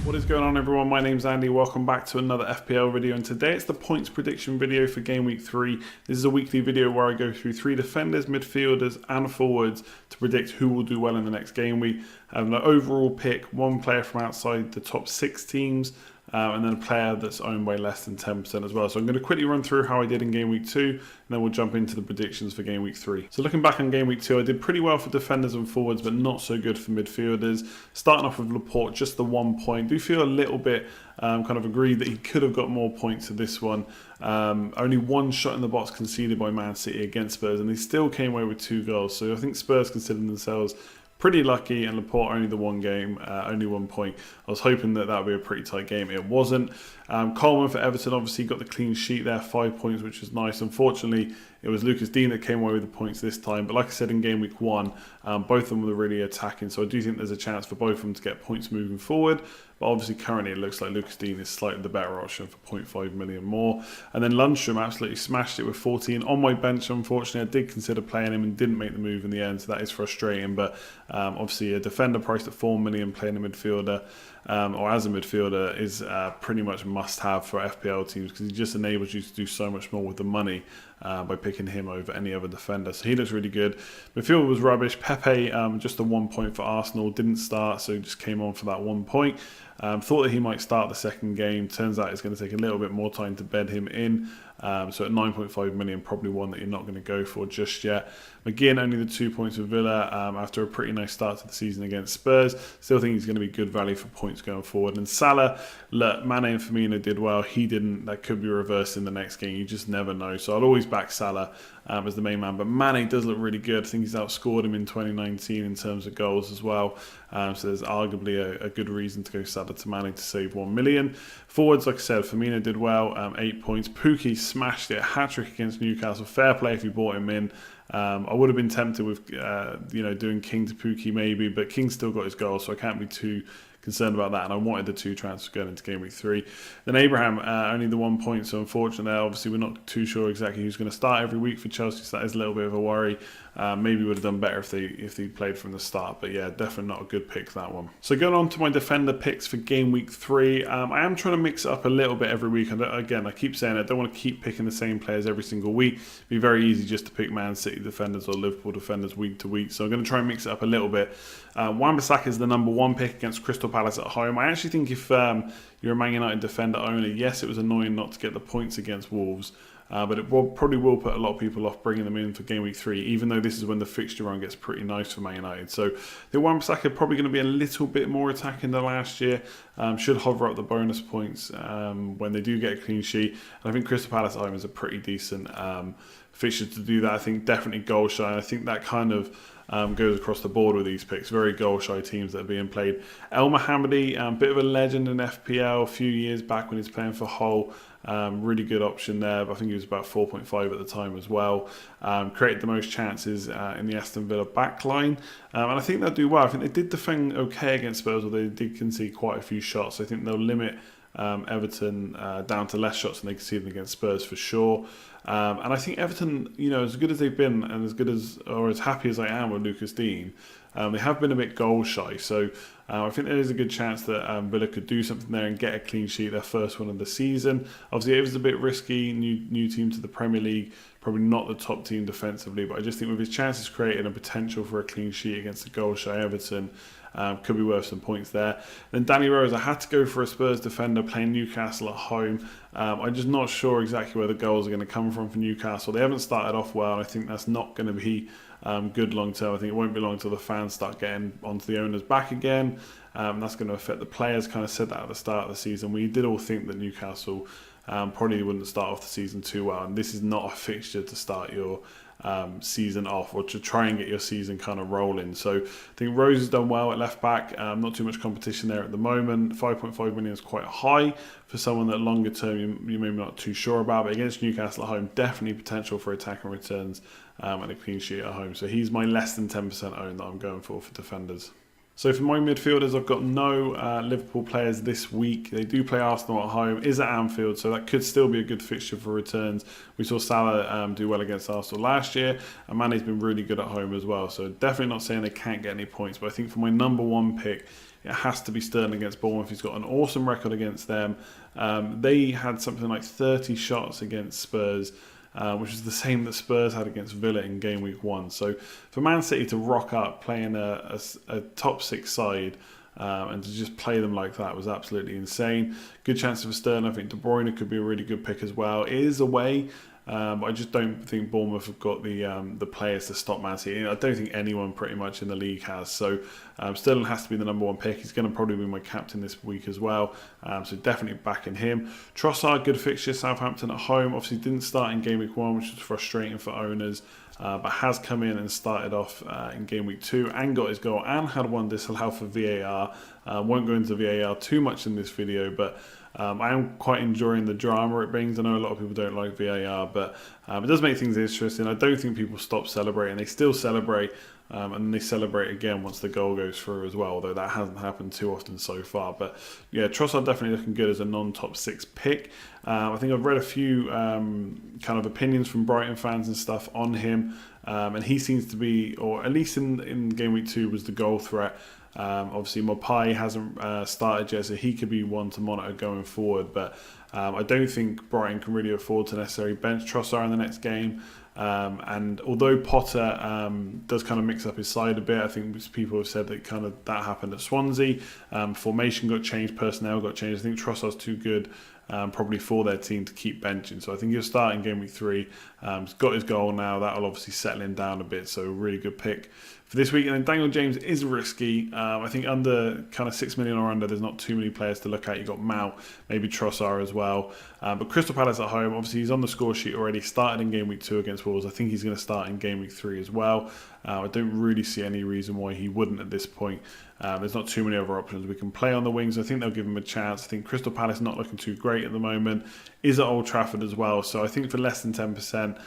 What is going on, everyone? My name's Andy. Welcome back to another FPL video, and today it's the points prediction video for Game Week 3. This is a weekly video where I go through 3 defenders, midfielders and forwards to predict who will do well in the next game week. I have an overall pick, one player from outside the top 6 teams, and then a player that's owned by less than 10% as well. So I'm going to quickly run through how I did in Game Week 2, and then we'll jump into the predictions for Game Week 3. So looking back on Game Week 2, I did pretty well for defenders and forwards, but not so good for midfielders. Starting off with Laporte, just the 1 point. Do feel a little bit kind of agreed that he could have got more points to this one. Only one shot in the box conceded by Man City against Spurs, and they still came away with 2 goals. So I think Spurs considered themselves pretty lucky, and Laporte only the 1 game, only 1 point. I was hoping that would be a pretty tight game. It wasn't. Coleman for Everton obviously got the clean sheet there, 5 points, which was nice. Unfortunately, it was Lucas Digne that came away with the points this time. But like I said in Game Week 1, both of them were really attacking. So I do think there's a chance for both of them to get points moving forward. But obviously currently it looks like Lucas Digne is slightly the better option for 0.5 million more. And then Lundstrom absolutely smashed it with 14 on my bench. Unfortunately, I did consider playing him and didn't make the move in the end. So that is frustrating. But obviously a defender priced at 4 million playing a midfielder or as a midfielder is pretty much must have for FPL teams, because he just enables you to do so much more with the money by picking him over any other defender. So he looks really good. Midfield was rubbish. Pepe, just a 1 point for Arsenal, didn't start, so he just came on for that 1 point. Thought that he might start the second game. Turns out it's going to take a little bit more time to bed him in. So at 9.5 million, probably one that you're not going to go for just yet. McGinn, only the 2 points with Villa after a pretty nice start to the season against Spurs. Still think he's going to be good value for points going forward. And Salah, look, Mane and Firmino did well. He didn't. That could be reversed in the next game. You just never know. So I'll always back Salah as the main man. But Mane does look really good. I think he's outscored him in 2019 in terms of goals as well. So there's arguably a good reason to go Salah to Mane to save 1 million. Forwards, like I said, Firmino did well, 8 points. Pukki smashed it, hat-trick against Newcastle. Fair play if you bought him in. I would have been tempted with doing King to Pukki maybe, but King's still got his goal, so I can't be too concerned about that, and I wanted the 2 transfers going into Game Week 3. Then Abraham, only the 1 point, so unfortunately obviously we're not too sure exactly who's going to start every week for Chelsea, so that is a little bit of a worry. Maybe would have done better if they played from the start, but yeah, definitely not a good pick, that one. So going on to my defender picks for Game Week 3, I am trying to mix it up a little bit every week. Again, I keep saying I don't want to keep picking the same players every single week. It'd be very easy just to pick Man City defenders or Liverpool defenders week to week, so I'm going to try and mix it up a little bit. Wan-Bissaka is the number 1 pick against Crystal Palace at home. I actually think if you're a Man United defender owner, yes, it was annoying not to get the points against Wolves, but it probably will put a lot of people off bringing them in for Game Week 3, even though this is when the fixture run gets pretty nice for Man United. So the Wan-Bissaka probably going to be a little bit more attacking than last year. Should hover up the bonus points when they do get a clean sheet. And I think Crystal Palace at home is a pretty decent fixture to do that. I think definitely goal shy. And I think that kind of goes across the board with these picks. Very goal-shy teams that are being played. El Mohammadi, bit of a legend in FPL a few years back when he was playing for Hull. Really good option there. But I think he was about 4.5 at the time as well. Created the most chances in the Aston Villa backline. And I think they'll do well. I think they did defend okay against Spurs, although they did concede quite a few shots. I think they'll limit Everton down to less shots than they conceded against Spurs for sure. And I think Everton, as good as they've been and as good as, or as happy as I am with Lucas Digne, they have been a bit goal shy. So I think there is a good chance that Villa could do something there and get a clean sheet, their first one of the season. Obviously, it was a bit risky, new team to the Premier League, probably not the top team defensively, but I just think with his chances created and potential for a clean sheet against the goal shy Everton, could be worth some points there. Then Danny Rose, I had to go for a Spurs defender playing Newcastle at home. I'm just not sure exactly where the goals are going to come from for Newcastle. They haven't started off well, and I think that's not going to be good long term. I think it won't be long until the fans start getting onto the owners back again. That's going to affect the players. Kind of said that at the start of the season. We did all think that Newcastle probably wouldn't start off the season too well, and this is not a fixture to start your season off or to try and get your season kind of rolling. So I think Rose has done well at left back. Not too much competition there at the moment. 5.5 million is quite high for someone that longer term you may not too sure about, but against Newcastle at home, definitely potential for attacking returns and a clean sheet at home. So he's my less than 10% own that I'm going for defenders. So for my midfielders, I've got no Liverpool players this week. They do play Arsenal at home, is at Anfield, so that could still be a good fixture for returns. We saw Salah do well against Arsenal last year, and Mane's been really good at home as well. So definitely not saying they can't get any points, but I think for my number one pick, it has to be Sterling against Bournemouth. He's got an awesome record against them. They had something like 30 shots against Spurs, which is the same that Spurs had against Villa in game week 1. So for Man City to rock up playing a top 6 side and to just play them like that was absolutely insane. Good chance for Sterling. I think De Bruyne could be a really good pick as well. It is away. But I just don't think Bournemouth have got the players to stop Man City. I don't think anyone pretty much in the league has. So Sterling has to be the number one pick. He's going to probably be my captain this week as well. So definitely backing him. Trossard, good fixture. Southampton at home. Obviously didn't start in game week 1, which was frustrating for owners. But has come in and started off in game week 2 and got his goal and had one disallowed for VAR. Won't go into VAR too much in this video, but I am quite enjoying the drama it brings. I know a lot of people don't like VAR, but it does make things interesting. I don't think people stop celebrating. They still celebrate, and they celebrate again once the goal goes through as well, although that hasn't happened too often so far. But yeah, Trossard definitely looking good as a non-top 6 pick. I think I've read a few kind of opinions from Brighton fans and stuff on him, and he seems to be, or at least in game week 2, was the goal threat. Obviously Mopai hasn't started yet, so he could be one to monitor going forward, but I don't think Brighton can really afford to necessarily bench Trossard in the next game. And although Potter does kind of mix up his side a bit, I think people have said that kind of that happened at Swansea. Formation got changed, personnel got changed. I think Trossard's too good probably for their team to keep benching. So I think he'll start in game week 3. He's got his goal now. That'll obviously settle him down a bit. So a really good pick for this week. And then Daniel James is risky. I think under kind of 6 million or under, there's not too many players to look at. You've got Mount, maybe Trossard as well. But Crystal Palace at home, obviously he's on the score sheet already. Started in game week 2 against Wolves. I think he's going to start in game week 3 as well. I don't really see any reason why he wouldn't at this point. There's not too many other options. We can play on the wings. I think they'll give him a chance. I think Crystal Palace not looking too great at the moment. Is at Old Trafford as well. So I think for less than 10%,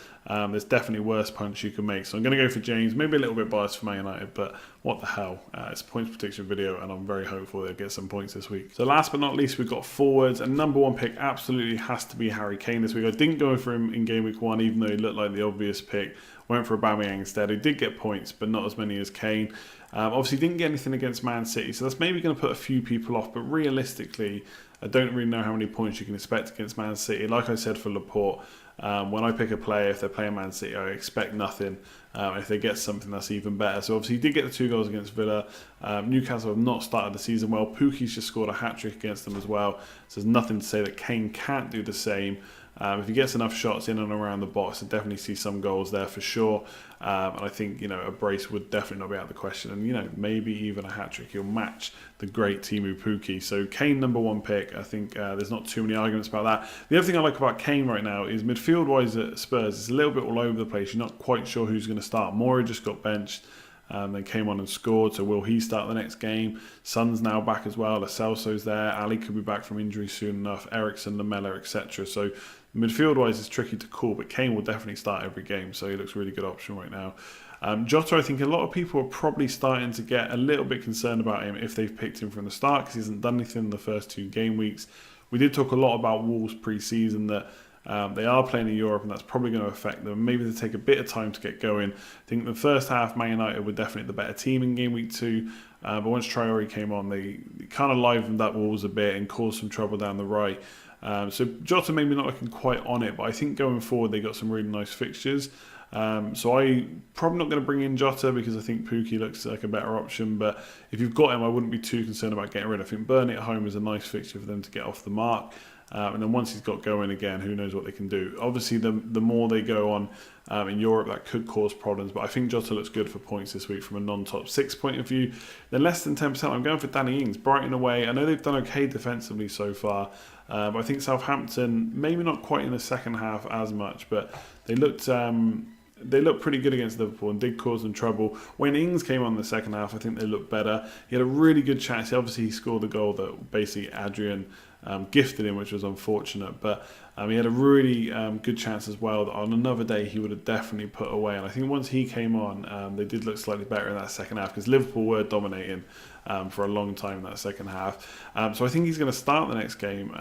there's definitely worse punch you can make. So I'm going to go for James. Maybe a little bit biased for Man United, but what the hell. It's a points prediction video, and I'm very hopeful they'll get some points this week. So last but not least, we've got forwards. And number one pick absolutely has to be Harry Kane this week. I didn't go for him in game week 1, even though he looked like the obvious pick. Went for Aubameyang instead, who did get points, but not as many as Kane. Obviously didn't get anything against Man City, so that's maybe going to put a few people off, but realistically, I don't really know how many points you can expect against Man City. Like I said for Laporte, when I pick a player, if they're playing Man City, I expect nothing. If they get something, that's even better. So obviously he did get the 2 goals against Villa. Newcastle have not started the season well. Pukki's just scored a hat-trick against them as well, so there's nothing to say that Kane can't do the same. If he gets enough shots in and around the box, I definitely see some goals there for sure. And I think, a brace would definitely not be out of the question. And, maybe even a hat-trick. He'll match the great Timu Pukki. So Kane, number one pick. I think there's not too many arguments about that. The other thing I like about Kane right now is midfield-wise at Spurs, it's a little bit all over the place. You're not quite sure who's going to start. Mora just got benched. Then came on and scored, so will he start the next game? Son's now back as well. Lo Celso's there. Ali could be back from injury soon enough. Eriksen, Lamella, etc. So midfield-wise, it's tricky to call, but Kane will definitely start every game, so he looks a really good option right now. Jota, I think a lot of people are probably starting to get a little bit concerned about him if they've picked him from the start, because he hasn't done anything in the first 2 game weeks. We did talk a lot about Wolves pre-season, that they are playing in Europe, and that's probably going to affect them. Maybe they take a bit of time to get going. I think the first half, Man United were definitely the better team in game week 2. But once Traore came on, they kind of livened up Wolves a bit and caused some trouble down the right. So Jota maybe not looking quite on it, but I think going forward they got some really nice fixtures. So I'm probably not going to bring in Jota because I think Pukki looks like a better option. But if you've got him, I wouldn't be too concerned about getting rid of him. Burnley at home is a nice fixture for them to get off the mark. And then once he's got going again, who knows what they can do. Obviously, the more they go on in Europe, that could cause problems. But I think Jota looks good for points this week from a non-top 6 point of view. Then less than 10%, I'm going for Danny Ings. Brighton away. I know they've done okay defensively so far. But I think Southampton, maybe not quite in the second half as much, but they looked pretty good against Liverpool and did cause them trouble. When Ings came on in the second half, I think they looked better. He had a really good chance. Obviously, he scored the goal that basically Adrian gifted him, which was unfortunate. But He had a really good chance as well that on another day he would have definitely put away. And I think once he came on, they did look slightly better in that second half because Liverpool were dominating for a long time in that second half. So I think he's going to start the next game.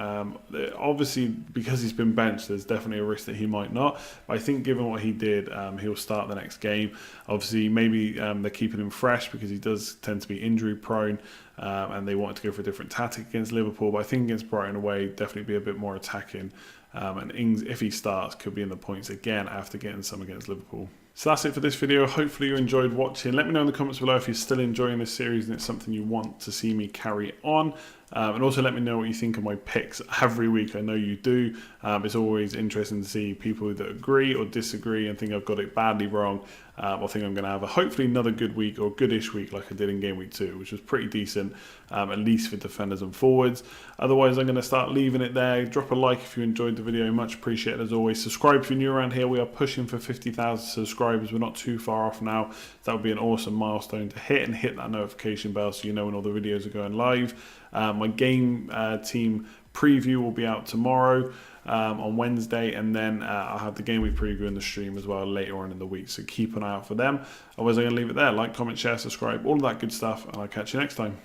Obviously, because he's been benched, there's definitely a risk that he might not. But I think given what he did, he'll start the next game. Obviously, maybe they're keeping him fresh because he does tend to be injury prone. And they wanted to go for a different tactic against Liverpool. But I think against Brighton away, definitely be a bit more attacking. And Ings, if he starts, could be in the points again after getting some against Liverpool. So that's it for this video. Hopefully you enjoyed watching. Let me know in the comments below if you're still enjoying this series and it's something you want to see me carry on. And also let me know what you think of my picks every week. I know you do. It's always interesting to see people that agree or disagree and think I've got it badly wrong. I think I'm going to have hopefully another good week or goodish week like I did in Game Week 2, which was pretty decent, at least for defenders and forwards. Otherwise, I'm going to start leaving it there. Drop a like if you enjoyed the video. Much appreciated as always. Subscribe if you're new around here. We are pushing for 50,000 subscribers. We're not too far off now. That would be an awesome milestone to hit, and hit that notification bell so you know when all the videos are going live. My game team preview will be out tomorrow on Wednesday, and then I'll have the Game Week preview in the stream as well later on in the week, so keep an eye out for them. Otherwise, I'm going to leave it there. Like, comment, share, subscribe, all of that good stuff, and I'll catch you next time.